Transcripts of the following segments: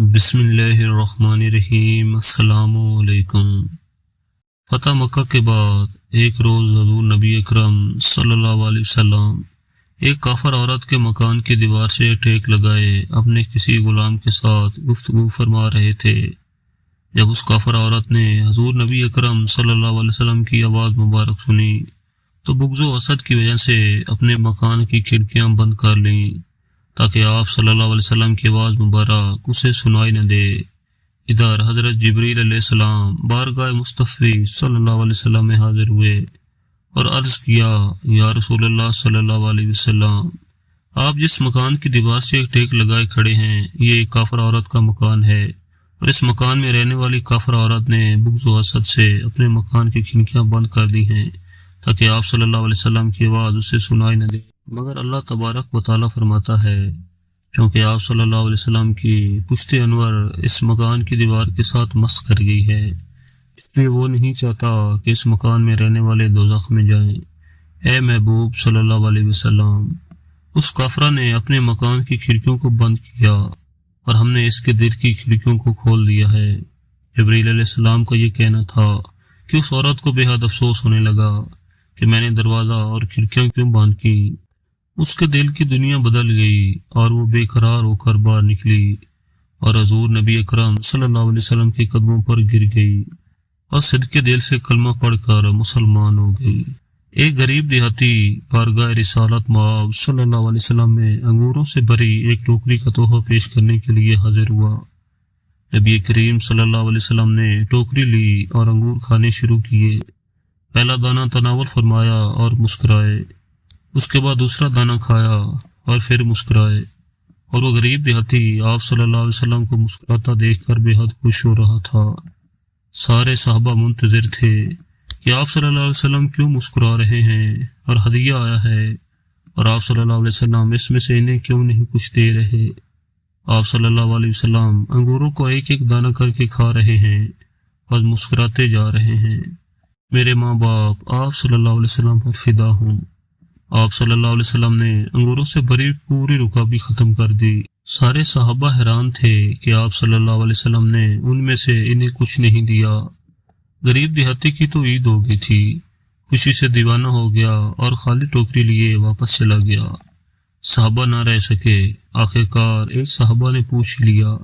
بسم اللہ الرحمن الرحیم۔ السلام علیکم۔ فتح مکہ کے بعد ایک روز حضور نبی اکرم صلی اللہ علیہ وسلم ایک کافر عورت کے مکان کی دیوار سے ٹیک لگائے اپنے کسی غلام کے ساتھ گفتگو فرما رہے تھے۔ جب اس کافر عورت نے حضور نبی اکرم صلی اللہ علیہ وسلم کی آواز مبارک سنی تو بغض و حسد کی وجہ سے اپنے مکان کی کھڑکیاں بند کر لیں تاکہ آپ صلی اللہ علیہ وسلم کی آواز مبارک اسے سنائی نہ دے۔ ادھر حضرت جبریل علیہ السلام بارگاہ مصطفی صلی اللہ علیہ وسلم میں حاضر ہوئے اور عرض کیا، یا رسول اللہ صلی اللہ علیہ وسلم، آپ جس مکان کی دیوار سے ایک ٹیک لگائے کھڑے ہیں یہ ایک کافر عورت کا مکان ہے، اور اس مکان میں رہنے والی کافر عورت نے بغض و حسد سے اپنے مکان کی کھڑکیاں بند کر دی ہیں تاکہ آپ صلی اللہ علیہ وسلم کی آواز اسے سنائی نہ دے۔ مگر اللہ تبارک و تعالیٰ فرماتا ہے، کیونکہ آپ صلی اللہ علیہ وسلم کی پشت انور اس مکان کی دیوار کے ساتھ مس کر گئی ہے، اس لیے وہ نہیں چاہتا کہ اس مکان میں رہنے والے دوزخ میں جائیں۔ اے محبوب صلی اللہ علیہ وسلم، اس کافرہ نے اپنے مکان کی کھڑکیوں کو بند کیا اور ہم نے اس کے دل کی کھڑکیوں کو کھول دیا ہے۔ جبریل علیہ السلام کا یہ کہنا تھا کہ اس عورت کو بے حد افسوس ہونے لگا کہ میں نے دروازہ اور کھڑکیاں کیوں بند کی۔ اس کے دل کی دنیا بدل گئی اور وہ بے قرار ہو کر باہر نکلی اور حضور نبی اکرم صلی اللہ علیہ وسلم کے قدموں پر گر گئی اور صدقے دل سے کلمہ پڑھ کر مسلمان ہو گئی۔ ایک غریب دیہاتی بارگاہ رسالت مآب صلی اللہ علیہ وسلم میں انگوروں سے بھری ایک ٹوکری کا تحفہ پیش کرنے کے لیے حاضر ہوا۔ نبی کریم صلی اللہ علیہ وسلم نے ٹوکری لی اور انگور کھانے شروع کیے۔ پہلا دانہ تناول فرمایا اور مسکرائے، اس کے بعد دوسرا دانہ کھایا اور پھر مسکرائے، اور وہ غریب دیہاتی آپ صلی اللہ علیہ وسلم کو مسکراتا دیکھ کر بے حد خوش ہو رہا تھا۔ سارے صحابہ منتظر تھے کہ آپ صلی اللہ علیہ وسلم کیوں مسکرا رہے ہیں اور ہدیہ آیا ہے، اور آپ صلی اللہ علیہ وسلم اس میں سے انہیں کیوں نہیں کچھ دے رہے۔ آپ صلی اللہ علیہ وسلم انگوروں کو ایک ایک دانہ کر کے کھا رہے ہیں اور مسکراتے جا رہے ہیں۔ میرے ماں باپ آپ صلی اللہ علیہ وسلم پر فدا ہوں۔ آپ صلی اللہ علیہ وسلم نے انگوروں سے بھری پوری رکابی ختم کر دی۔ سارے صحابہ حیران تھے کہ آپ صلی اللہ علیہ وسلم نے ان میں سے انہیں کچھ نہیں دیا۔ غریب دیہاتی کی تو عید ہو گئی تھی، خوشی سے دیوانہ ہو گیا اور خالی ٹوکری لیے واپس چلا گیا۔ صحابہ نہ رہ سکے، آخرکار ایک صحابہ نے پوچھ لیا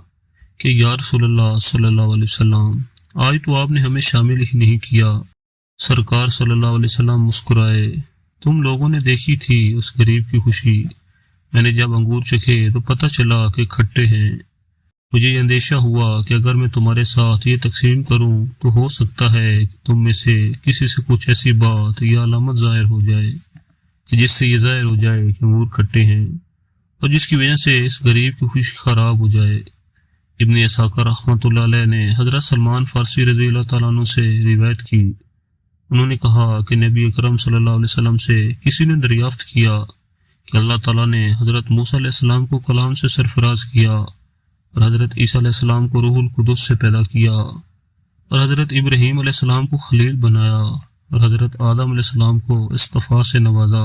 کہ یا رسول اللہ صلی اللہ علیہ وسلم، آج تو آپ نے ہمیں شامل ہی نہیں کیا۔ سرکار صلی اللہ علیہ وسلم مسکرائے، تم لوگوں نے دیکھی تھی اس غریب کی خوشی، میں نے جب انگور چکھے تو پتہ چلا کہ کھٹے ہیں۔ مجھے یہ اندیشہ ہوا کہ اگر میں تمہارے ساتھ یہ تقسیم کروں تو ہو سکتا ہے کہ تم میں سے کسی سے کچھ ایسی بات یا علامت ظاہر ہو جائے کہ جس سے یہ ظاہر ہو جائے کہ انگور کھٹے ہیں، اور جس کی وجہ سے اس غریب کی خوشی خراب ہو جائے۔ ابن اسحاق رحمۃ اللہ علیہ نے حضرت سلمان فارسی رضی اللہ تعالیٰ عنہ سے روایت کی، انہوں نے کہا کہ نبی اکرم صلی اللہ علیہ وسلم سے کسی نے دریافت کیا کہ اللہ تعالیٰ نے حضرت موسیٰ علیہ السلام کو کلام سے سرفراز کیا اور حضرت عیسیٰ علیہ السلام کو روح القدس سے پیدا کیا اور حضرت ابراہیم علیہ السلام کو خلیل بنایا اور حضرت آدم علیہ السلام کو اصطفاء سے نوازا،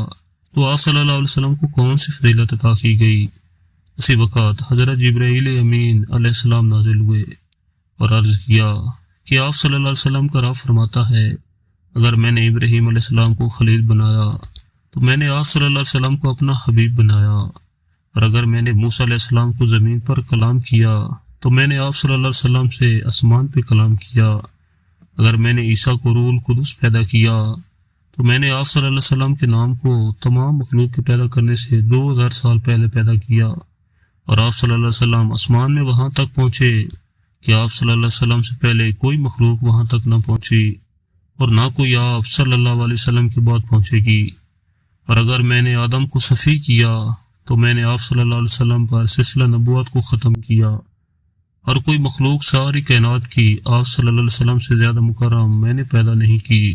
تو آپ صلی اللہ علیہ وسلم کو کون سی فضیلت عطا کی گئی؟ اسی وقت حضرت جبرائیل امین علیہ السلام نازل ہوئے اور عرض کیا کہ آپ صلی اللہ علیہ وسلم کا رب فرماتا ہے، اگر میں نے ابراہیم علیہ السلام کو خلیل بنایا تو میں نے آپ صلی اللہ علیہ وسلم کو اپنا حبیب بنایا، اور اگر میں نے موسیٰ علیہ السلام کو زمین پر کلام کیا تو میں نے آپ صلی اللہ علیہ وسلم سے آسمان پہ کلام کیا، اگر میں نے عیسیٰ کو روح القدس پیدا کیا تو میں نے آپ صلی اللہ علیہ وسلم کے نام کو تمام مخلوق کے پیدا کرنے سے 2000 سال پہلے پیدا کیا، اور آپ صلی اللہ علیہ وسلم آسمان میں وہاں تک پہنچے کہ آپ صلی اللہ علیہ وسلم سے پہلے کوئی مخلوق وہاں تک نہ پہنچی اور نہ کوئی آپ صلی اللہ علیہ وسلم کے بعد پہنچے گی، اور اگر میں نے آدم کو صفی کیا تو میں نے آپ صلی اللہ علیہ وسلم پر سلسلہ نبوت کو ختم کیا، اور کوئی مخلوق ساری کائنات کی آپ صلی اللہ علیہ وسلم سے زیادہ مکرم میں نے پیدا نہیں کی،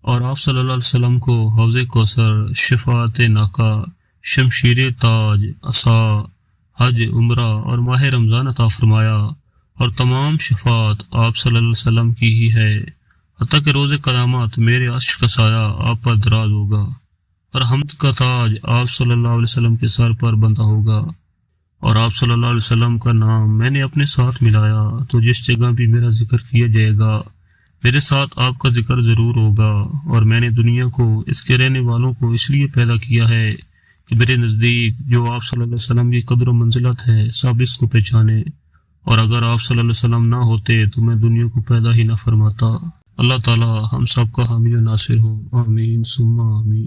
اور آپ صلی اللہ علیہ وسلم کو حوض کوثر، شفاعت ناکا، شمشیر تاج، عصا، حج، عمرہ اور ماہ رمضان عطا فرمایا، اور تمام شفاعت آپ صلی اللہ علیہ وسلم کی ہی ہے، حتیٰ کہ روز قیامت میرے عرش کا سایہ آپ پر دراز ہوگا، اور حمد کا تاج آپ صلی اللہ علیہ وسلم کے سر پر بندھا ہوگا، اور آپ صلی اللہ علیہ وسلم کا نام میں نے اپنے ساتھ ملایا تو جس جگہ بھی میرا ذکر کیا جائے گا میرے ساتھ آپ کا ذکر ضرور ہوگا، اور میں نے دنیا کو اس کے رہنے والوں کو اس لیے پیدا کیا ہے کہ میرے نزدیک جو آپ صلی اللہ علیہ وسلم کی قدر و منزلت ہے سب اس کو پہچانے، اور اگر آپ صلی اللہ علیہ وسلم نہ ہوتے تو میں دنیا کو پیدا ہی نہ فرماتا۔ اللہ تعالی ہم سب کا حامی و ناصر ہو، آمین ثم آمین۔